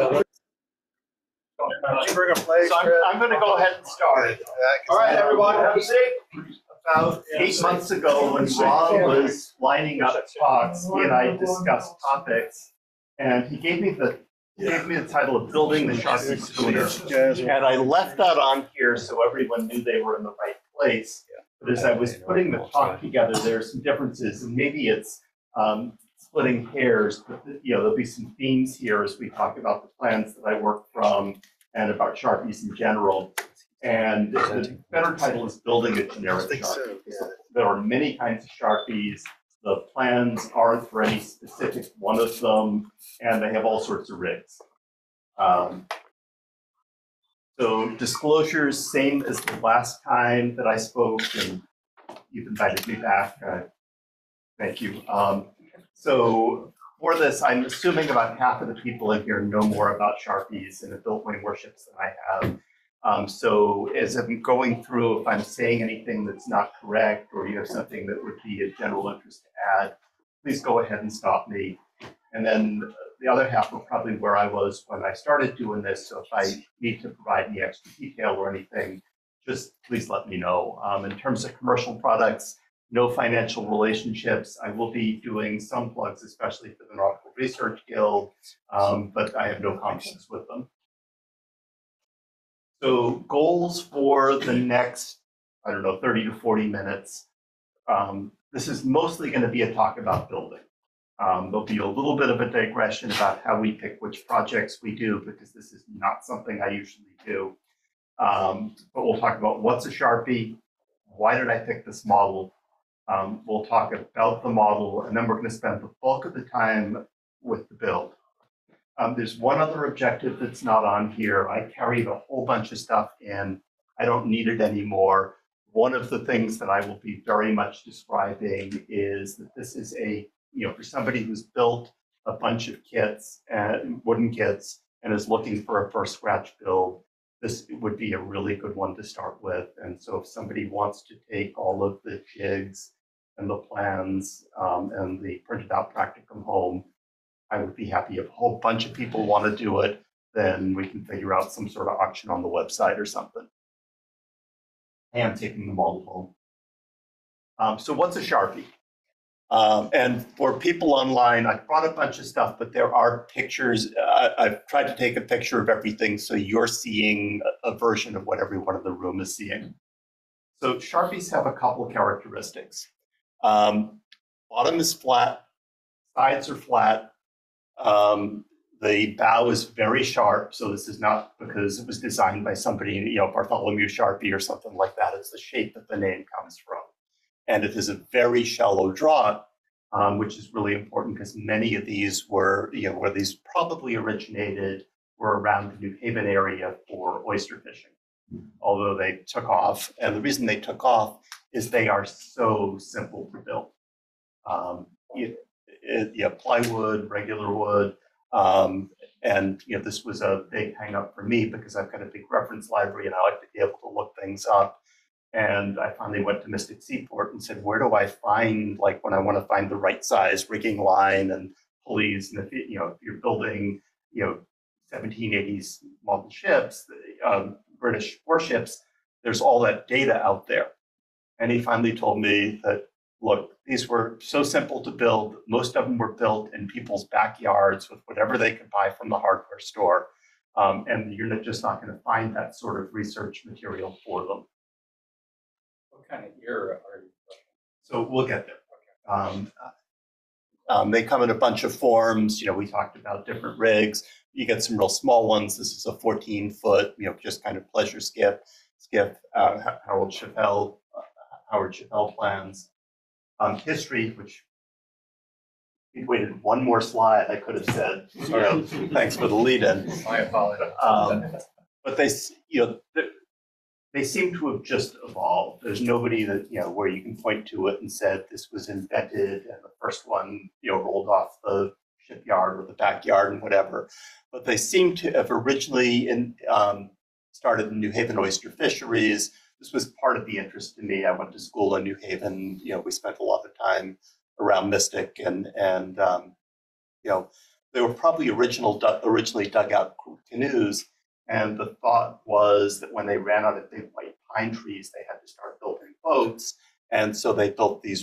You bring a plate. So I'm going to go ahead and start. All right, everyone, have a seat. About 8 months ago, when Rob was lining up talks, he and I discussed topics, and he gave me the title of Building the Sharpie Schooner. And I left that on here so everyone knew they were in the right place. But as I was putting the talk together, there are some differences, and maybe it's splitting hairs, but there'll be some themes here as we talk about the plans that I work from and about Sharpies in general. And the better title is Building a Generic Sharpie. There are many kinds of Sharpies. The plans aren't for any specific one of them, and they have all sorts of rigs. So disclosures, same as the last time that I spoke, and you've invited me back. Thank you. So for this, I'm assuming about half of the people in here know more about Sharpies and have built way more ships than I have. So as I'm going through, if I'm saying anything that's not correct, or you have something that would be of general interest to add, please go ahead and stop me. And then the other half will probably where I was when I started doing this. So if I need to provide any extra detail or anything, just please let me know. In terms of commercial products, no financial relationships. I will be doing some plugs, especially for the Nautical Research Guild, but I have no conflicts with them. So goals for the next, 30 to 40 minutes. This is mostly going to be a talk about building. There'll be a little bit of a digression about how we pick which projects we do, because this is not something I usually do. But we'll talk about what's a Sharpie, why did I pick this model. We'll talk about the model, and then we're going to spend the bulk of the time with the build. There's one other objective that's not on here. I carried a whole bunch of stuff in. I don't need it anymore. One of the things that I will be very much describing is that this is for somebody who's built a bunch of kits, wooden kits, and is looking for a first scratch build, this would be a really good one to start with. And so if somebody wants to take all of the jigs and the plans and the printed out practicum home, I would be happy. If a whole bunch of people want to do it, then we can figure out some sort of auction on the website or something. And taking the model home. So what's a Sharpie? And for people online, I brought a bunch of stuff, but there are pictures. I've tried to take a picture of everything so you're seeing a version of what everyone in the room is seeing. So Sharpies have a couple of characteristics. Bottom is flat, sides are flat. The bow is very sharp, so this is not because it was designed by somebody, Bartholomew Sharpie or something like that. It's the shape that the name comes from. And it is a very shallow draught, which is really important because many of these were, where these probably originated were around the New Haven area for oyster fishing, although they took off. And the reason they took off is they are so simple to build. Plywood, regular wood, and this was a big hang up for me because I've got a big reference library and I like to be able to look things up. And I finally went to Mystic Seaport and said, where do I find, when I want to find the right size rigging line and pulleys, and if you're building 1780s model ships, British warships, there's all that data out there. And he finally told me that, look, these were so simple to build. Most of them were built in people's backyards with whatever they could buy from the hardware store. And you're just not going to find that sort of research material for them. What kind of year are you? So we'll get there. Okay. They come in a bunch of forms. We talked about different rigs. You get some real small ones. This is a 14-foot, just kind of pleasure skiff. Howard Chappell plans. History, which we waited one more slide. I could have said, thanks for the lead-in. My apologies. But they seem to have just evolved. There's nobody that, where you can point to it and said this was invented and the first one, rolled off the shipyard or the backyard and whatever. But they seem to have originally started in New Haven oyster fisheries. This was part of the interest to me. I went to school in New Haven. We spent a lot of time around Mystic and they were probably originally dug out canoes. And the thought was that when they ran out of big white pine trees, they had to start building boats. And so they built they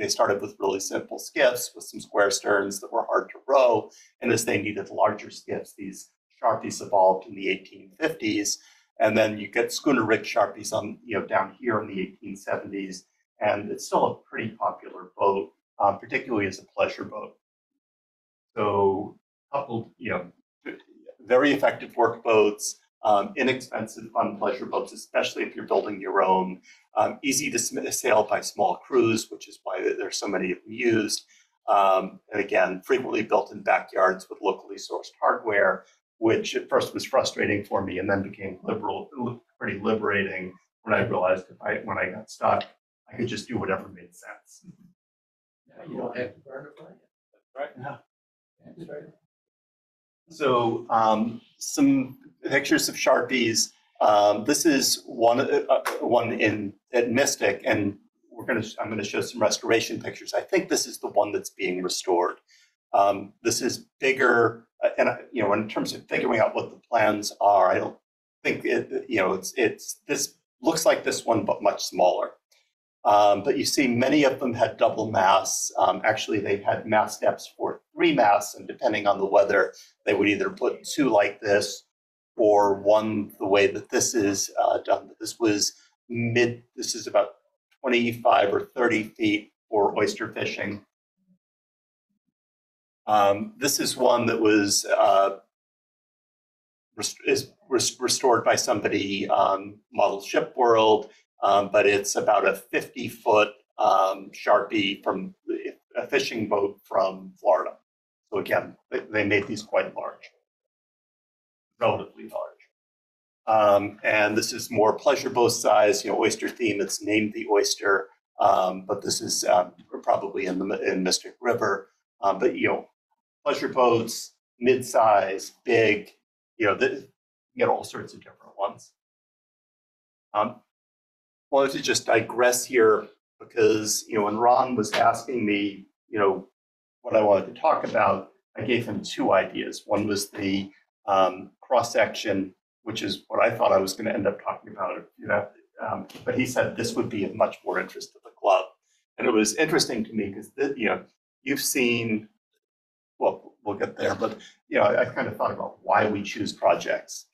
started with really simple skiffs with some square sterns that were hard to row. And as they needed larger skiffs, these sharpies evolved in the 1850s. And then you get schooner rig sharpies on, down here in the 1870s. And it's still a pretty popular boat, particularly as a pleasure boat. So coupled, very effective work boats, inexpensive fun pleasure boats, especially if you're building your own, easy to sail by small crews, which is why there's so many of them used. And again, frequently built in backyards with locally sourced hardware, which at first was frustrating for me and then became pretty liberating when I realized when I got stuck, I could just do whatever made sense. Yeah, you don't have to burn a plant. Right. Yeah. That's right. So some pictures of Sharpies. This is one at Mystic, and I'm going to show some restoration pictures. I think this is the one that's being restored. This is bigger, and in terms of figuring out what the plans are, I don't think this looks like this one, but much smaller. But you see many of them had double masts. Actually, they had mast steps for 3 masts, and depending on the weather, they would either put 2 like this or one the way that this is done. This is about 25 or 30 feet for oyster fishing. This is one that was restored by somebody, Model Ship World. But it's about a 50-foot Sharpie from a fishing boat from Florida. So again, they made these quite large, relatively large. And this is more pleasure boat size, oyster theme. It's named the Oyster, but this is probably in Mystic River. But pleasure boats, mid-size, big, you get all sorts of different ones. Wanted to just digress here because, when Ron was asking me, what I wanted to talk about, I gave him 2 ideas. One was the cross-section, which is what I thought I was going to end up talking about. But he said this would be of much more interest to the club. And it was interesting to me because, you've seen, well, we'll get there, but, I kind of thought about why we choose projects.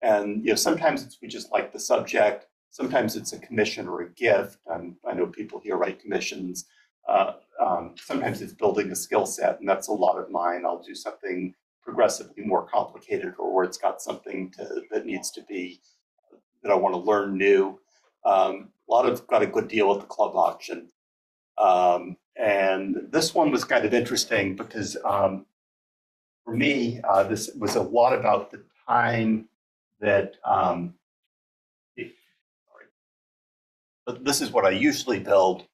And, sometimes we just like the subject. Sometimes it's a commission or a gift. I know people here write commissions. Sometimes it's building a skill set, and that's a lot of mine. I'll do something progressively more complicated, or where it's got something that needs to be, that I want to learn new. A lot of got a good deal at the club auction. And this one was kind of interesting because for me, this was a lot about the time that but this is what I usually build,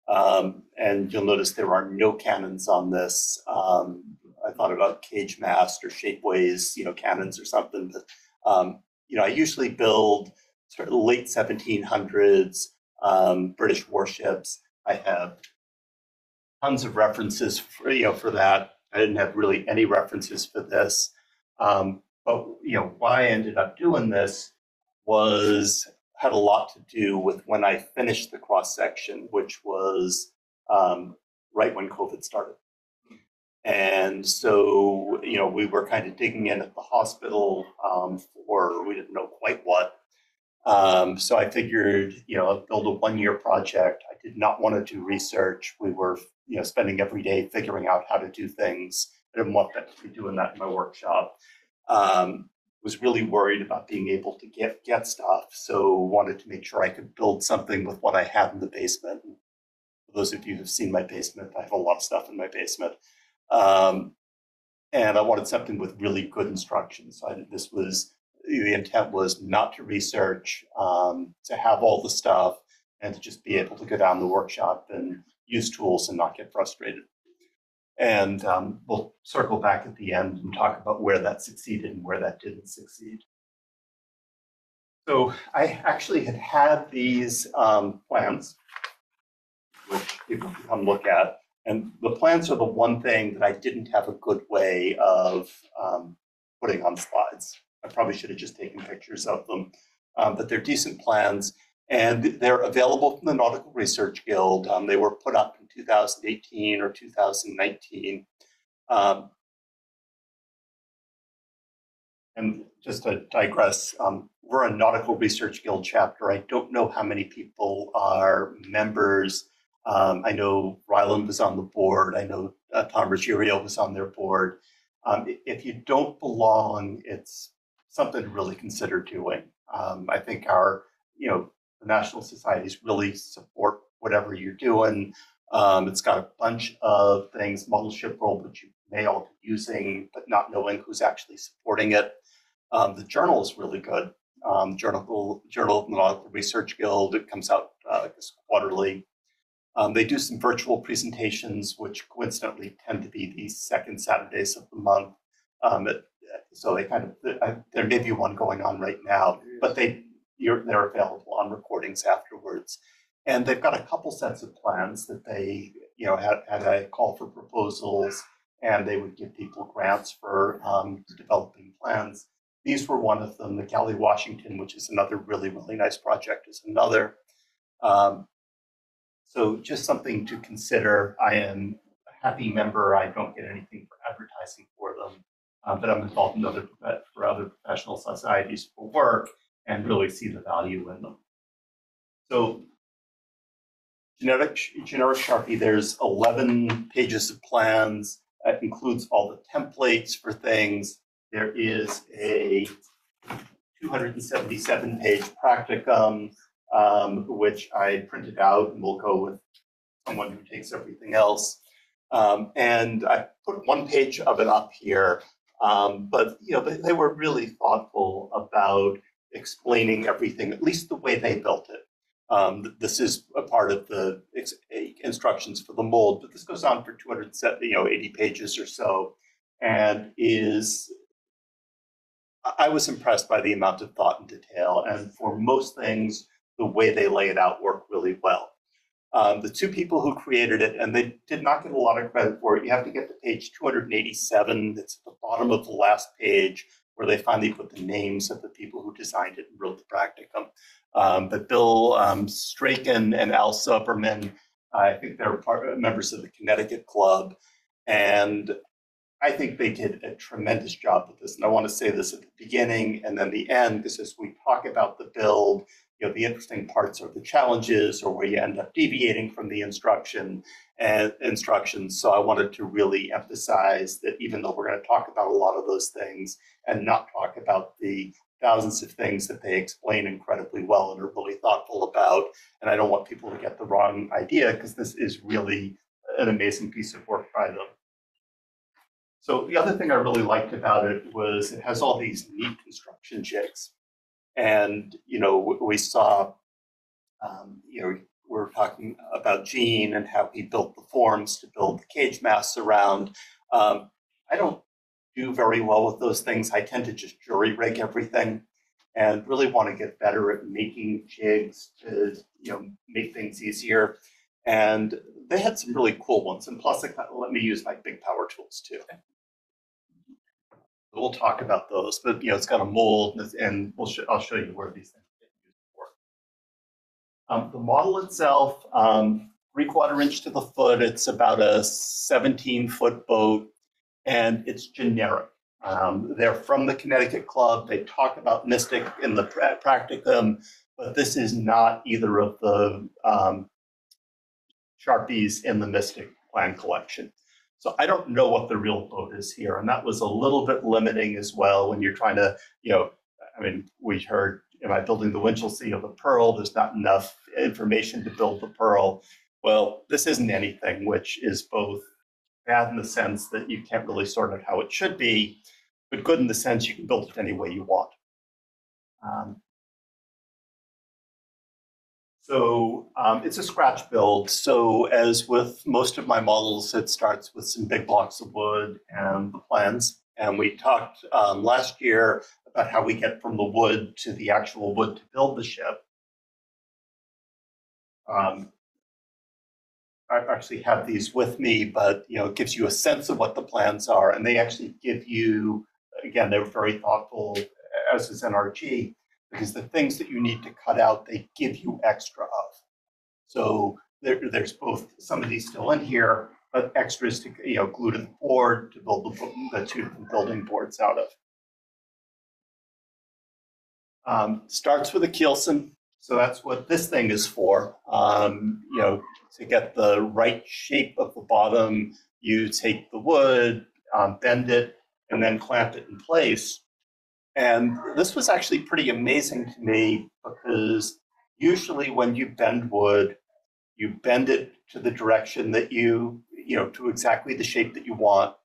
and you'll notice there are no cannons on this. I thought about cage mast or shapeways, cannons or something, but I usually build sort of late 1700s British warships. I have tons of references for that. I didn't have really any references for this, but why I ended up doing this had a lot to do with when I finished the cross section, which was right when COVID started. And so, we were kind of digging in at the hospital for we didn't know quite what. So I figured, build a 1-year project. I did not want to do research. We were, spending every day figuring out how to do things. I didn't want that to be doing that in my workshop. Was really worried about being able to get stuff, so wanted to make sure I could build something with what I had in the basement. For those of you who've seen my basement, I have a lot of stuff in my basement, and I wanted something with really good instructions. The intent was not to research, to have all the stuff, and to just be able to go down the workshop and use tools and not get frustrated. And we'll circle back at the end and talk about where that succeeded and where that didn't succeed. So I actually had these plans, which people can come look at. And the plans are the one thing that I didn't have a good way of putting on slides. I probably should have just taken pictures of them, but they're decent plans. And they're available from the Nautical Research Guild. They were put up in 2018 or 2019. And just to digress, we're a Nautical Research Guild chapter. I don't know how many people are members. I know Ryland was on the board. I know Tom Ruggiero was on their board. If you don't belong, it's something to really consider doing. I think the national societies really support whatever you're doing. It's got a bunch of things, model ship world, which you may all be using, but not knowing who's actually supporting it. The journal is really good. Journal of the Nautical Research Guild. It comes out quarterly. They do some virtual presentations, which coincidentally tend to be the second Saturdays of the month. So they there may be one going on right now, but they're available on recordings afterwards. And they've got a couple sets of plans that they had a call for proposals, and they would give people grants for developing plans. These were one of them. The Galley Washington, which is another really, really nice project, is another. So just something to consider. I am a happy member. I don't get anything for advertising for them, but I'm involved in other professional societies for work and really see the value in them. So generic Sharpie, there's 11 pages of plans. That includes all the templates for things. There is a 277-page practicum, which I printed out, and we'll go with someone who takes everything else. And I put one page of it up here, but they were really thoughtful about explaining everything, at least the way they built it. This is a part of the instructions for the mold, but this goes on for 280 pages or so, and I was impressed by the amount of thought and detail, and for most things, the way they lay it out worked really well. The two people who created it, and they did not get a lot of credit for it, you have to get to page 287. It's at the bottom of the last page where they finally put the names of the people who designed it and wrote the practicum. But Bill Straken and Al Silverman, I think they're members of the Connecticut Club, and I think they did a tremendous job with this. And I want to say this at the beginning and then the end, because as we talk about the build, the interesting parts are the challenges or where you end up deviating from the instructions. So I wanted to really emphasize that even though we're going to talk about a lot of those things and not talk about the thousands of things that they explain incredibly well and are really thoughtful about, and I don't want people to get the wrong idea, because this is really an amazing piece of work by them. So the other thing I really liked about it was it has all these neat construction jigs. And, we saw, we're talking about Gene and how he built the forms to build the cage masts around. I don't do very well with those things. I tend to just jury rig everything and really want to get better at making jigs to, make things easier. And they had some really cool ones. And plus, it let me use my big power tools too. We'll talk about those, but it's got a mold, and I'll show you where these things get used for. The model itself, 3/4 inch to the foot. It's about a 17-foot boat, and it's generic. They're from the Connecticut Club. They talk about Mystic in the practicum, but this is not either of the Sharpies in the Mystic plan collection. So I don't know what the real boat is here. And that was a little bit limiting as well when you're trying to, we heard, am I building the Winchelsea or the Pearl? There's not enough information to build the Pearl. Well, this isn't anything, which is both bad in the sense that you can't really sort out how it should be, but good in the sense you can build it any way you want. So it's a scratch build. So as with most of my models, it starts with some big blocks of wood and the plans. And we talked last year about how we get from the wood to the actual wood to build the ship. I actually have these with me, but it gives you a sense of what the plans are, and they actually give you, again, they're very thoughtful, as is NRG, because the things that you need to cut out, they give you extra of. So there's both some of these still in here, but extras to glue to the board to build the two different building boards out of. Starts with a keelson. So that's what this thing is for. To get the right shape of the bottom, you take the wood, bend it, and then clamp it in place. And this was actually pretty amazing to me because usually when you bend wood, you bend it to the direction that to exactly the shape that you want.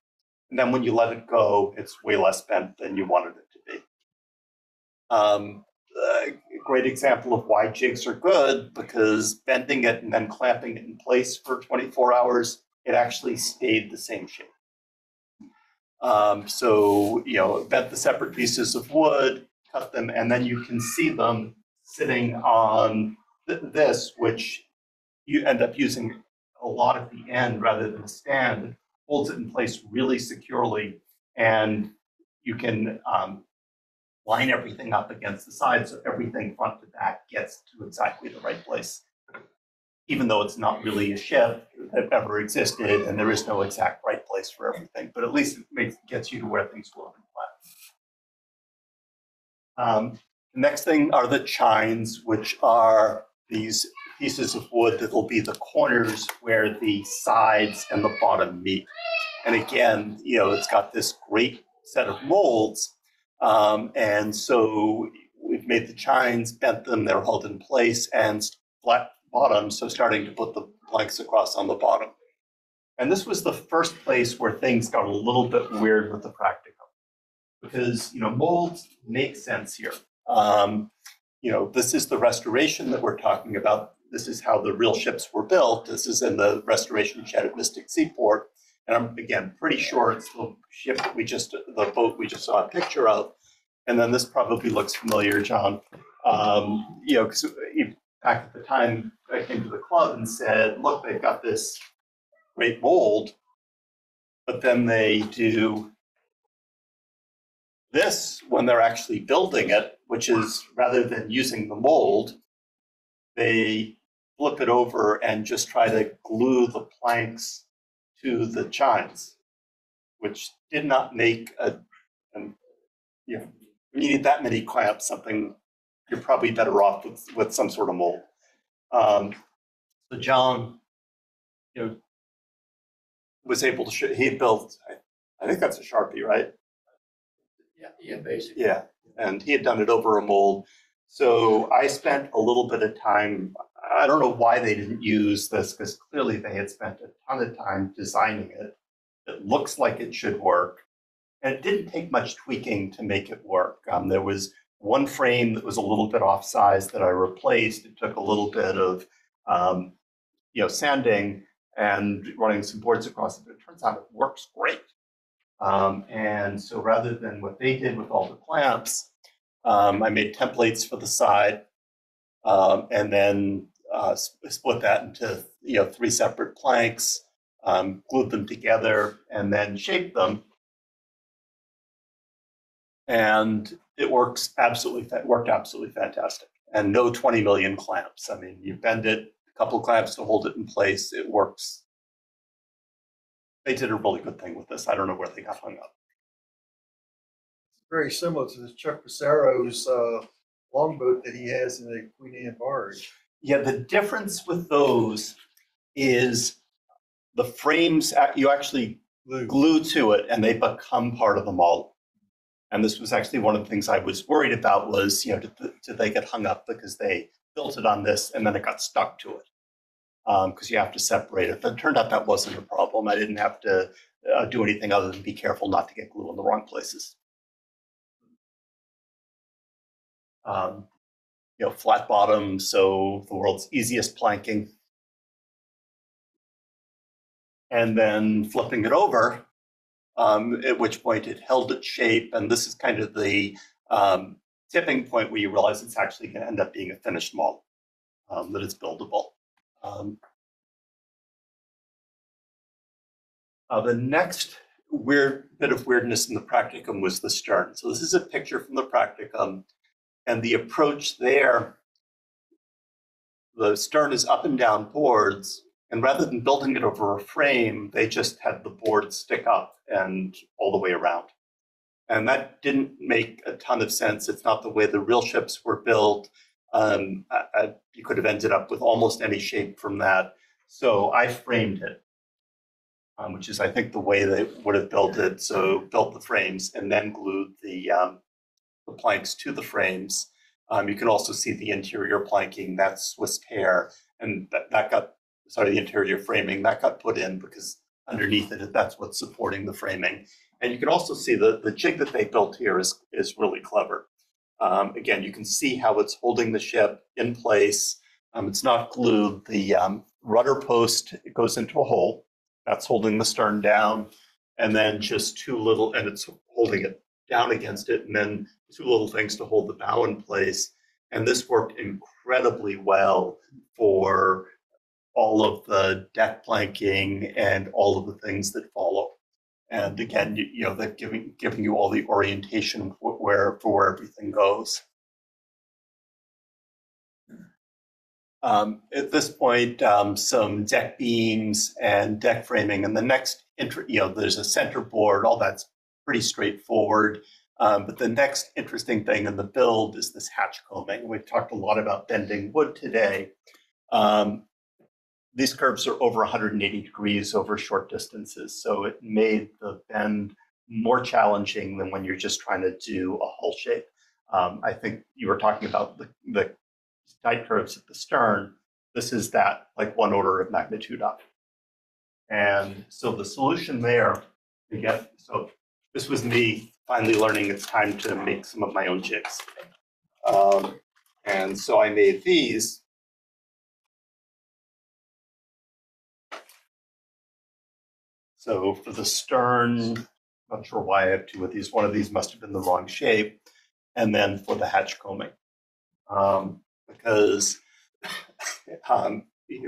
And then when you let it go, it's way less bent than you wanted it to be. A great example of why jigs are good, because bending it and then clamping it in place for 24 hours, it actually stayed the same shape. Bent the separate pieces of wood, cut them, and then you can see them sitting on this, which you end up using a lot at the end rather than a stand. It holds it in place really securely, and you can line everything up against the side so everything front to back gets to exactly the right place. Even though it's not really a ship that ever existed and there is no exact right place for everything, but at least it gets you to where things will be flat. The next thing are the chines, which are these pieces of wood that will be the corners where the sides and the bottom meet. And again, it's got this great set of molds. And so we've made the chines, bent them, they're held in place, and flat bottom, so starting to put the planks across on the bottom. And this was the first place where things got a little bit weird with the practicum, because molds make sense here. This is the restoration that we're talking about. This is how the real ships were built. This is in the restoration shed at Mystic Seaport. And I'm, again, pretty sure it's the ship that the boat we just saw a picture of. And then this probably looks familiar, John. Because back at the time, I came to the club and said, look, they've got this great mold, but then they do this when they're actually building it, which is rather than using the mold, they flip it over and just try to glue the planks to the chines, which did not make when you need that many clamps, you're probably better off with some sort of mold. So John, was able to he built, I think that's a Sharpie, right? Yeah, basically. Yeah, and he had done it over a mold. So I spent a little bit of time. I don't know why they didn't use this, because clearly they had spent a ton of time designing it. It looks like it should work. And it didn't take much tweaking to make it work. There was one frame that was a little bit off size that I replaced. It took a little bit of sanding and running some boards across it, but it turns out it works great. And so rather than what they did with all the clamps, I made templates for the side, and then split that into 3 separate planks, glued them together, and then shaped them. And it worked absolutely fantastic. And no 20 million clamps. I mean, you bend it, a couple of clamps to hold it in place. It works. They did a really good thing with this. I don't know where they got hung up. Very similar to the Chuck Passaro's longboat that he has in the Queen Anne barge. Yeah, the difference with those is the frames, you actually glue to it and they become part of the model. And this was actually one of the things I was worried about was, did they get hung up because they built it on this and then it got stuck to it? Because you have to separate it. But it turned out that wasn't a problem. I didn't have to do anything other than be careful not to get glue in the wrong places. Flat bottom, so the world's easiest planking. And then flipping it over, at which point it held its shape. And this is kind of the tipping point where you realize it's actually going to end up being a finished model, that it's buildable. The next weird bit of weirdness in the practicum was the stern. So this is a picture from the practicum, and the approach there, the stern is up and down boards, and rather than building it over a frame, they just had the board stick up and all the way around. And that didn't make a ton of sense. It's not the way the real ships were built. You could have ended up with almost any shape from that. So I framed it, which is, I think, the way they would have built it. So built the frames and then glued the planks to the frames. You can also see the interior planking, that's Swiss pear, and that got, sorry, the interior framing, that got put in because underneath it, that's what's supporting the framing. And you can also see the jig that they built here is really clever. Again, you can see how it's holding the ship in place. It's not glued. The rudder post, it goes into a hole. That's holding the stern down. And then just two little, and it's holding it down against it, and then two little things to hold the bow in place. And this worked incredibly well for all of the deck planking and all of the things that follow. And again, they're giving you all the orientation for where everything goes. At this point, some deck beams and deck framing, and the next, there's a center board. All that's pretty straightforward. But the next interesting thing in the build is this hatch combing. We've talked a lot about bending wood today. These curves are over 180 degrees over short distances, so it made the bend more challenging than when you're just trying to do a hull shape. I think you were talking about the tight curves at the stern. This is that, like, one order of magnitude up. And so the solution there, again, so this was me finally learning it's time to make some of my own jigs. And so I made these. So for the stern, not sure why I have two of these. One of these must have been the wrong shape. And then for the hatch combing, because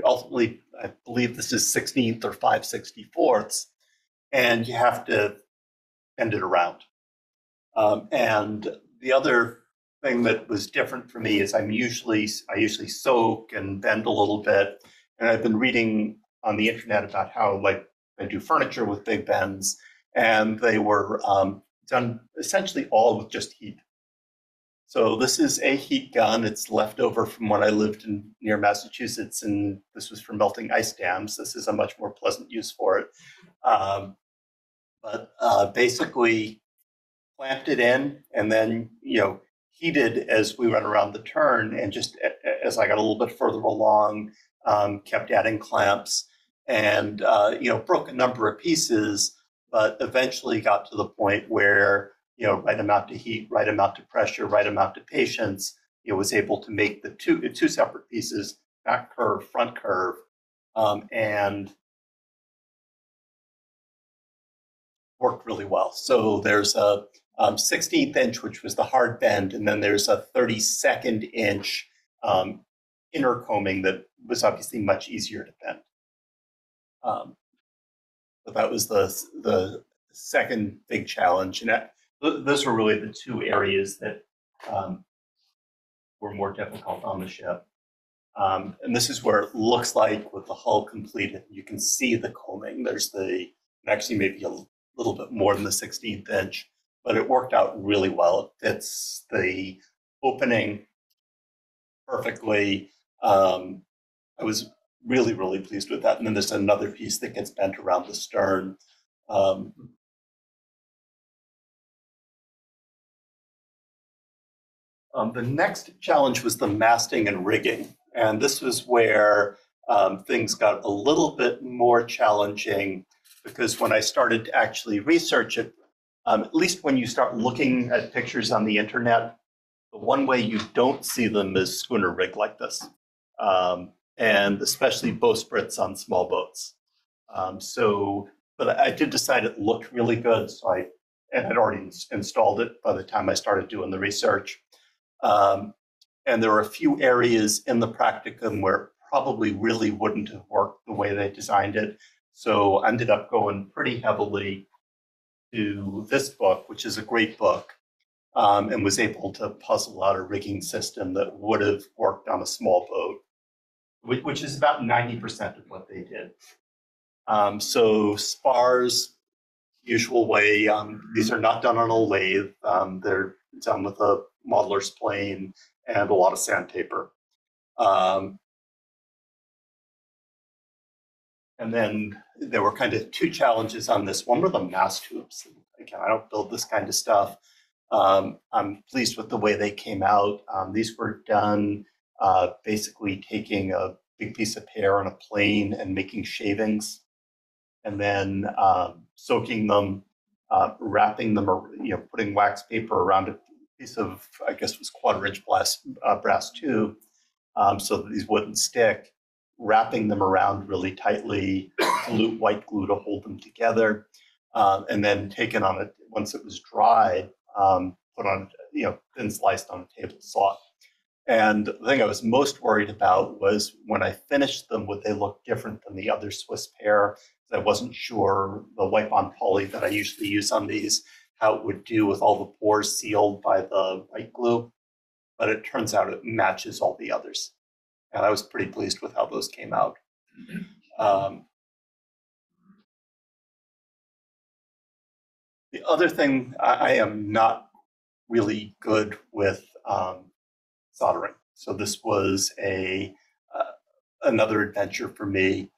ultimately, I believe this is 16th or 5/64ths, and you have to bend it around. And the other thing that was different for me is I usually soak and bend a little bit, and I've been reading on the internet about how, like, I do furniture with big bends, and they were done essentially all with just heat. So this is a heat gun. It's left over from when I lived near Massachusetts, and this was for melting ice dams. This is a much more pleasant use for it. But basically clamped it in and then, heated as we went around the turn, and just as I got a little bit further along, kept adding clamps and, broke a number of pieces, but eventually got to the point where, right amount of heat, right amount of pressure, right amount of patience, was able to make the two separate pieces, back curve, front curve, and worked really well. So there's a 16th inch, which was the hard bend, and then there's a 32nd inch inner combing that was obviously much easier to bend. But that was the second big challenge, and those were really the two areas that were more difficult on the ship. And this is where it looks like with the hull completed, you can see the combing. There's actually maybe a little bit more than the 16th inch, but it worked out really well. It fits the opening perfectly. I was really, really pleased with that. And then there's another piece that gets bent around the stern. The next challenge was the masting and rigging. And this was where things got a little bit more challenging, because when I started to actually research it, at least when you start looking at pictures on the internet, the one way you don't see them is schooner rig like this, and especially bowsprits on small boats. But I did decide it looked really good, so I had already installed it by the time I started doing the research. And there were a few areas in the practicum where it probably really wouldn't have worked the way they designed it. So I ended up going pretty heavily to this book, which is a great book, and was able to puzzle out a rigging system that would have worked on a small boat, which is about 90% of what they did. So spars, usual way. These are not done on a lathe. They're done with a modeler's plane and a lot of sandpaper. And then there were kind of two challenges on this. One were the mast hoops. Again, I don't build this kind of stuff. I'm pleased with the way they came out. These were done basically taking a big piece of hair on a plane and making shavings, and then soaking them, wrapping them, putting wax paper around a piece of, I guess it was 1/4-inch brass tube, so that these wouldn't stick, wrapping them around really tightly, white glue to hold them together, and then taken on it once it was dried, put on, thin sliced on a table saw. And the thing I was most worried about was when I finished them, would they look different than the other Swiss pair? I wasn't sure the wipe-on poly that I usually use on these, how it would do with all the pores sealed by the white glue. But it turns out it matches all the others. And I was pretty pleased with how those came out. The other thing, I am not really good with soldering. So this was another adventure for me.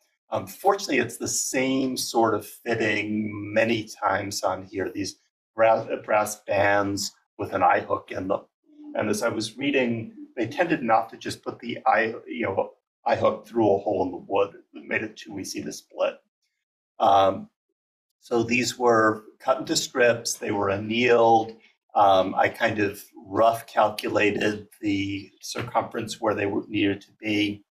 Fortunately, it's the same sort of fitting many times on here, these brass bands with an eye hook in them. And as I was reading, they tended not to just put the eye hook through a hole in the wood. It made it too easy to split. So these were cut into strips. They were annealed. I kind of rough calculated the circumference where they needed to be,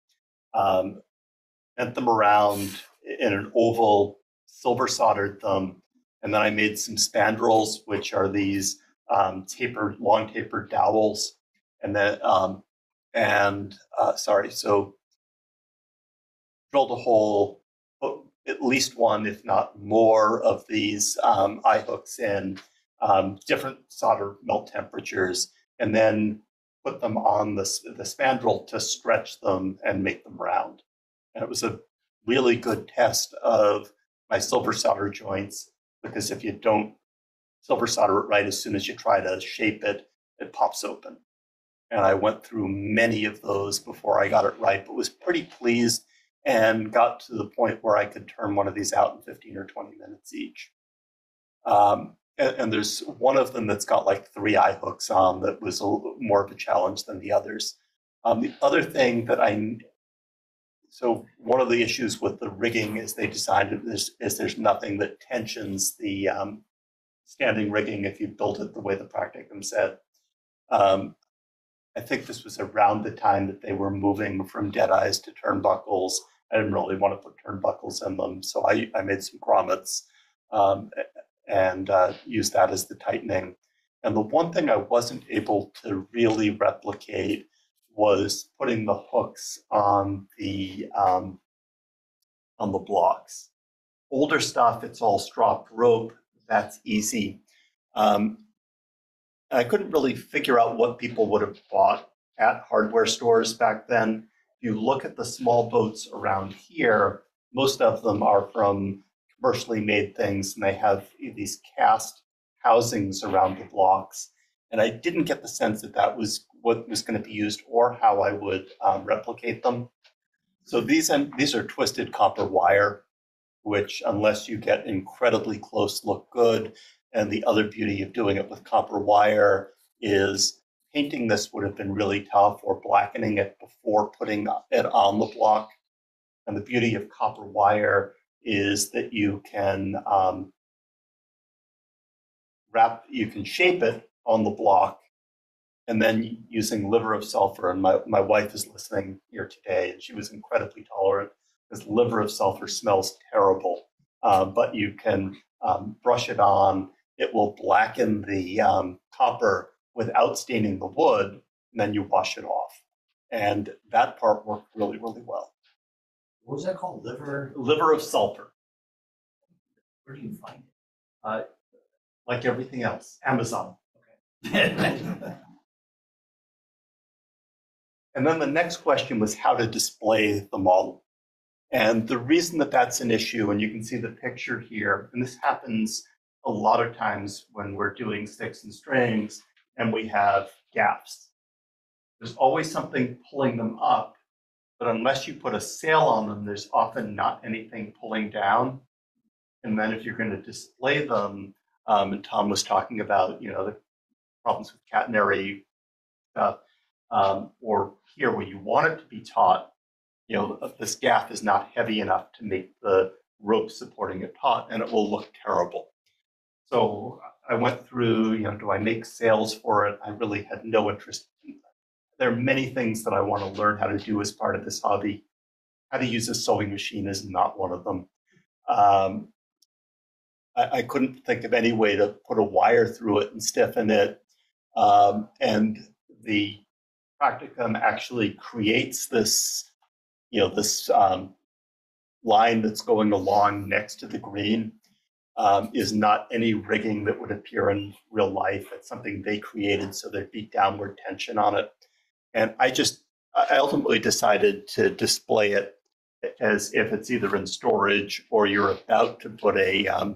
bent them around in an oval, silver soldered them, and then I made some spandrels, which are these long tapered dowels, and then so drilled a hole, put at least one, if not more, of these eye hooks in different solder melt temperatures, and then put them on the spandrel to stretch them and make them round. And it was a really good test of my silver solder joints, because if you don't silver solder it right, as soon as you try to shape it, it pops open. And I went through many of those before I got it right, but was pretty pleased and got to the point where I could turn one of these out in 15 or 20 minutes each. And there's one of them that's got like 3 eye hooks on that was more of a challenge than the others. The other thing that so one of the issues with the rigging is they decided there's nothing that tensions the standing rigging if you build it the way the practicum said. I think this was around the time that they were moving from dead eyes to turnbuckles. I didn't really want to put turnbuckles in them, so I made some grommets and used that as the tightening. And the one thing I wasn't able to really replicate was putting the hooks on the blocks. Older stuff, it's all stropped rope. That's easy. I couldn't really figure out what people would have bought at hardware stores back then. If you look at the small boats around here, most of them are from commercially made things, and they have these cast housings around the blocks. And I didn't get the sense that that was what was going to be used or how I would replicate them. So these are twisted copper wire, which, unless you get incredibly close, look good. And the other beauty of doing it with copper wire is painting this would have been really tough, or blackening it before putting it on the block. And the beauty of copper wire is that you can you can shape it on the block, and then using liver of sulfur. And my wife is listening here today, and she was incredibly tolerant, because liver of sulfur smells terrible. But you can brush it on. It will blacken the copper without staining the wood, and then you wash it off. And that part worked really, really well. What was that called? Liver? Liver of sulfur. Where do you find it? Like everything else, Amazon. And then the next question was how to display the model. And the reason that that's an issue, and you can see the picture here, and this happens a lot of times when we're doing sticks and strings and we have gaps. There's always something pulling them up, but unless you put a sail on them, there's often not anything pulling down. And then if you're going to display them, and Tom was talking about, the problems with catenary stuff, or here where you want it to be taut, this gaff is not heavy enough to make the rope supporting it taut, and it will look terrible. So I went through, do I make sails for it? I really had no interest in that. There are many things that I want to learn how to do as part of this hobby. How to use a sewing machine is not one of them. I couldn't think of any way to put a wire through it and stiffen it. And the practicum actually creates this, this line that's going along next to the green is not any rigging that would appear in real life. It's something they created so there'd be downward tension on it. And I ultimately decided to display it as if it's either in storage or you're about to put a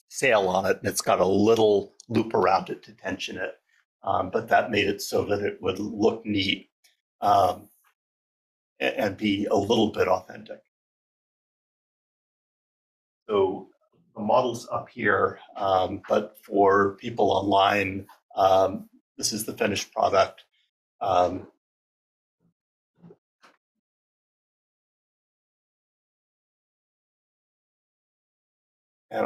sail on it, and it's got a little loop around it to tension it. But that made it so that it would look neat and be a little bit authentic. So the model's up here, but for people online, this is the finished product. And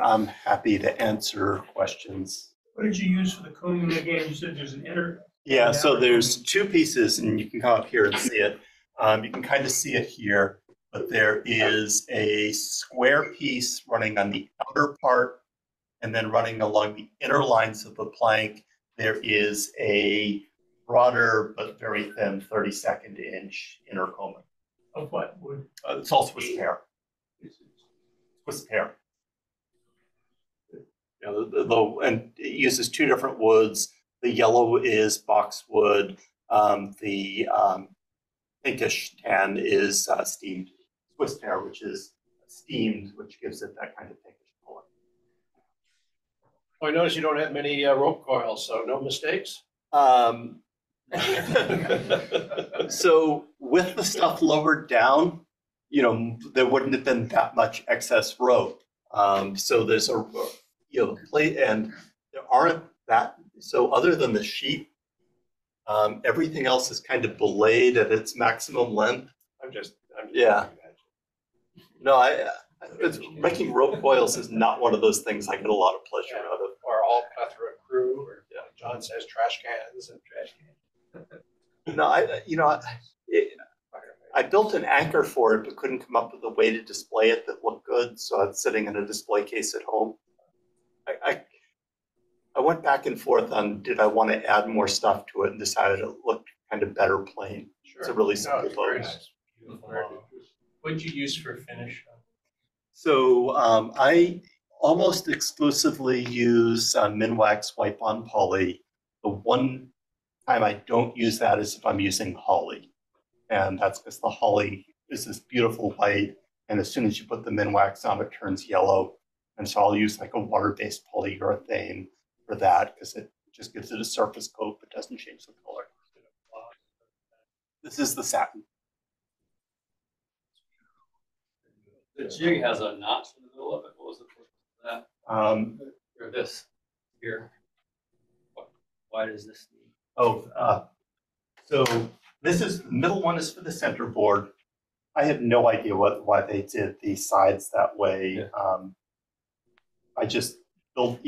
I'm happy to answer questions. What did you use for the combing again? You said there's an inner. Yeah, so there's two pieces, and you can come up here and see it. You can kind of see it here, but there is a square piece running on the outer part, and then running along the inner lines of the plank, there is a broader but very thin 32nd inch inner combing. Of what wood? It's all Swiss pear. Swiss pear. And it uses two different woods. The yellow is boxwood. The pinkish tan is steamed Swiss pear, which is steamed, which gives it that kind of pinkish color. I notice you don't have many rope coils, so no mistakes. So with the stuff lowered down, there wouldn't have been that much excess rope. So there's a plate, and there aren't that. So other than the sheep, everything else is kind of belayed at its maximum length. I'm just Yeah. No, making rope coils is not one of those things I get a lot of pleasure out of. Or all plethora crew, or John says trash cans and trash cans. No, I built an anchor for it, but couldn't come up with a way to display it that looked good. So it's sitting in a display case at home. I went back and forth on did I want to add more stuff to it, and decided it looked kind of better plain. Sure. It's a really simple it's very boat. nice. What did you use for finish? So I almost exclusively use Minwax Wipe On Poly. The one time I don't use that is if I'm using holly. And that's because the holly is this beautiful white, and as soon as you put the Minwax on, it turns yellow. And so I'll use like a water-based polyurethane for that, because it just gives it a surface coat but doesn't change the color. This is the satin. The jig has a notch in the middle of it. What was the purpose of that? Or this here? Why does this need? So this is the middle one is for the center board. I have no idea why they did the sides that way. Yeah. I just built,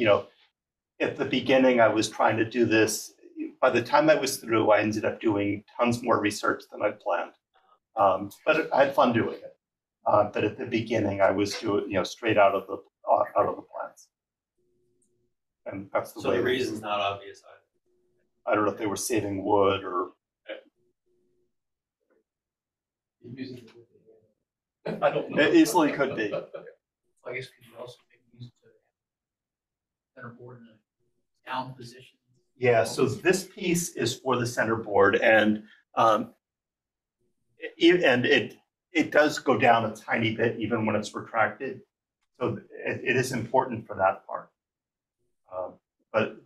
at the beginning I was trying to do this. By the time I was through, I ended up doing tons more research than I'd planned. But I had fun doing it. But at the beginning, I was doing, straight out of the plants, and that's the So way. the reason's not obvious either. I don't know if they were saving wood or. Using I don't know. It easily could be. I guess could you also maybe use it to center board in a down position? Yeah, so this piece is for the center board, and it does go down a tiny bit even when it's retracted. So it is important for that part. But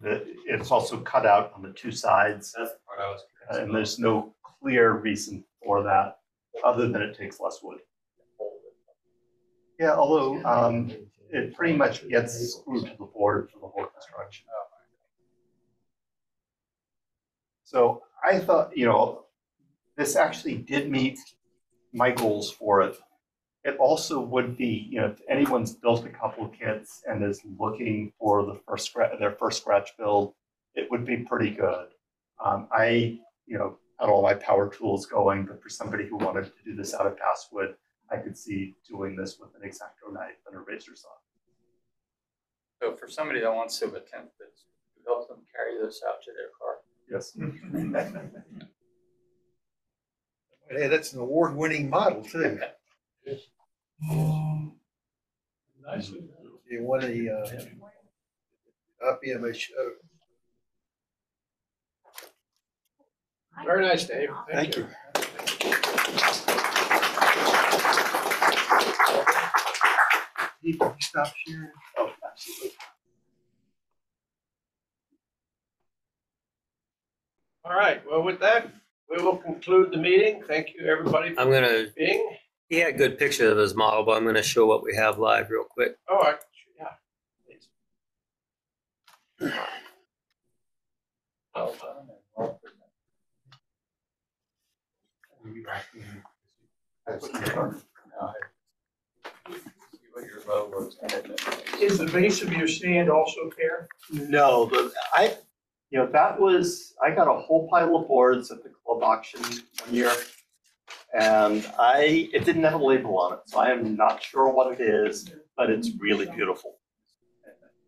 it's also cut out on the two sides, That's the part I was curious and about. there's no clear reason for that other than it takes less wood. Yeah, although it pretty much gets screwed to the board for the whole construction. So I thought, this actually did meet my goals for it. It also would be, if anyone's built a couple of kits and is looking for their first scratch build, it would be pretty good. I, had all my power tools going, but for somebody who wanted to do this out of basswood, I could see doing this with an X-Acto knife and a razor saw. So for somebody that wants to attempt this, you help them carry this out to their car. Yes. Hey, that's an award-winning model too. Nicely done. You won a IPMA show. Very nice, Dave. Thank you. Can you stop sharing? Oh, absolutely. All right, well, with that, we will conclude the meeting. Thank you, everybody, I'm for gonna, being. he had a good picture of his model, but I'm gonna show what we have live real quick. Oh, yeah. Please. Well done and well presented. See what your logo is. Is the base of your stand also fair? No, I got a whole pile of boards at the club auction one year, and it didn't have a label on it, so I am not sure what it is, but it's really beautiful.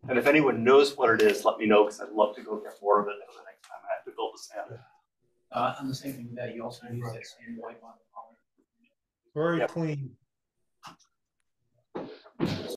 And if anyone knows what it is, let me know, because I'd love to go get more of it for the next time I have to build a stand. On the same thing with that, you also use that same wipe on the poly. Very Yep. clean.